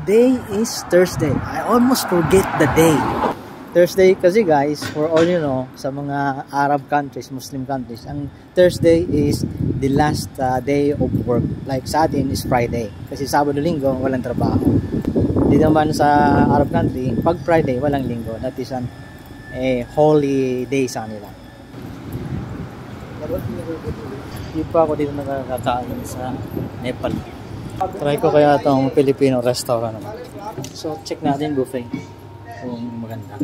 Today is Thursday. I almost forget the day. Thursday kasi guys, for all you know, sa mga Arab countries, Muslim countries, ang Thursday is the last day of work. Like sa atin is Friday. Kasi Sabado, Linggo, walang trabaho. Dito naman sa Arab country, pag Friday, walang linggo. That is an holy day sa kanila. Hindi pa ako dito nakakakain sa Nepal. Try ko kaya itong Filipino restaurant naman. So, check natin buffet. Kung maganda.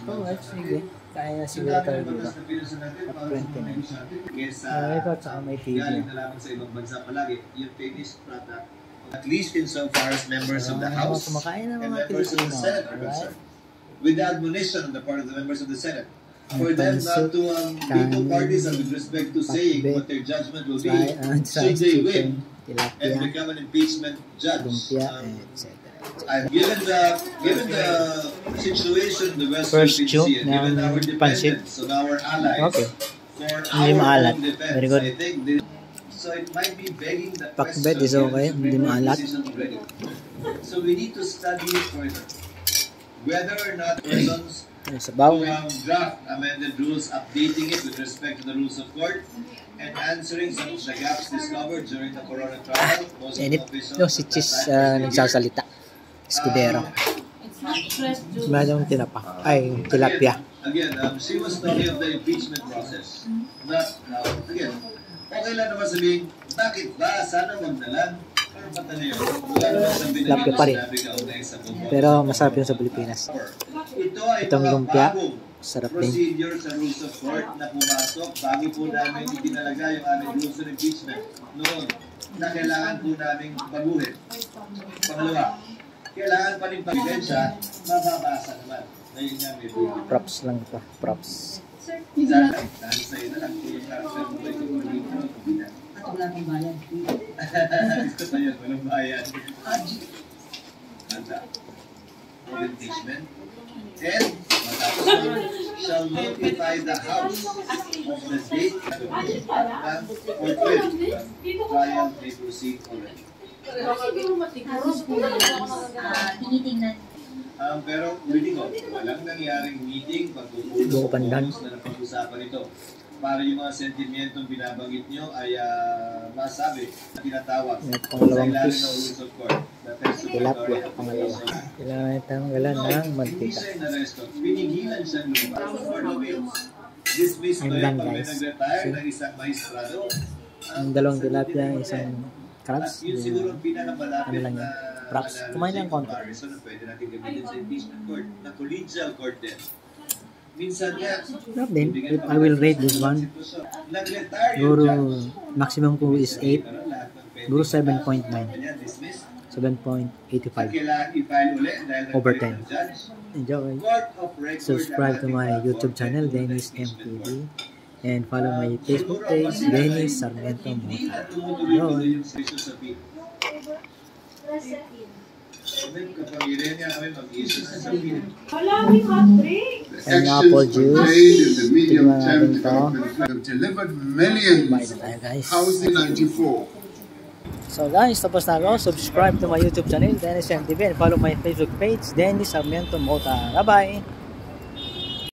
Alright, sige. Kaya siguro tayo dito. At 29. Ito at saka may TV. At least insofar as members of the House and members of the Senate are concerned. With the admonition on the part of the members of the Senate, for them not to be two parties with respect to saying what their judgment will be should they win and become an impeachment judge. Given the situation in the West Philippine Sea, and given our dependence on our allies for our own defense, I think so it might be begging the question so we need to study it further. Whether or not persons who draft amended rules, updating it with respect to the rules of court, and answering some of the gaps discovered during the Corona trial. Si Chis nagsasalita. Escudero. Mayroong tinapa. Ay, tilapia. Again, she was talking of the impeachment process. Again, okay lang naman sabihin, bakit ba? Sana wag na lang. Tilapia pa rin. Pero masarap yun sa Pilipinas. Itong lumpia, sarap din. Procedure sa rules of court na pumasok bago po namin itinalaga yung aming rules of impeachment noon na kailangan po namin baguhin. Pangalawa, kailangan pa rin pag-ebensya, mababasa naman. Ngayon nga may buhay. Props lang ito. Props. Exactly. Dahil sa'yo na lang, kung yung karakter mo ba ito magiging pagbibinan. At wala kang bayan. Gusto pa yun, walang bayan. Handa. Of impeachment. And, matapos naman, shall notify the House of the date at forthwith trial may proceed already. Tinitingnan. Pero ulitin ko, walang nangyaring meeting pagtutulong na napag-usapan ito. Para yung mga sentimentong binabanggit nyo ay masabi na tinatawag sa ilalim ng rules of court. Tilapia, pangalawa. Kailangan tanggalan ng mantika. Pinigilan siyang lumabas for the wheels. Dismissed ko yung pag may nag-retire ng isang maestrado. Ang dalawang tilapia, isang crabs. Ano lang yan? Props. Kumain lang konti. Pwede natin gamitin sa impeachment court, na collegial court din. Minsan nga, then, if I will rate this one, siguro maximum ko is 8, siguro 7.9, 7.85 over 10. Enjoy. Subscribe to my YouTube channel, Dennis MTV, and follow my Facebook page, Dennis Sarmiento Mota. Enjoy. And apple juice. Tingnan natin ito. Bye na tayo guys. So guys, tapos na ako. Subscribe to my YouTube channel, Dennis MTV, and follow my Facebook page, Dennis Sarmiento Mota. Bye bye!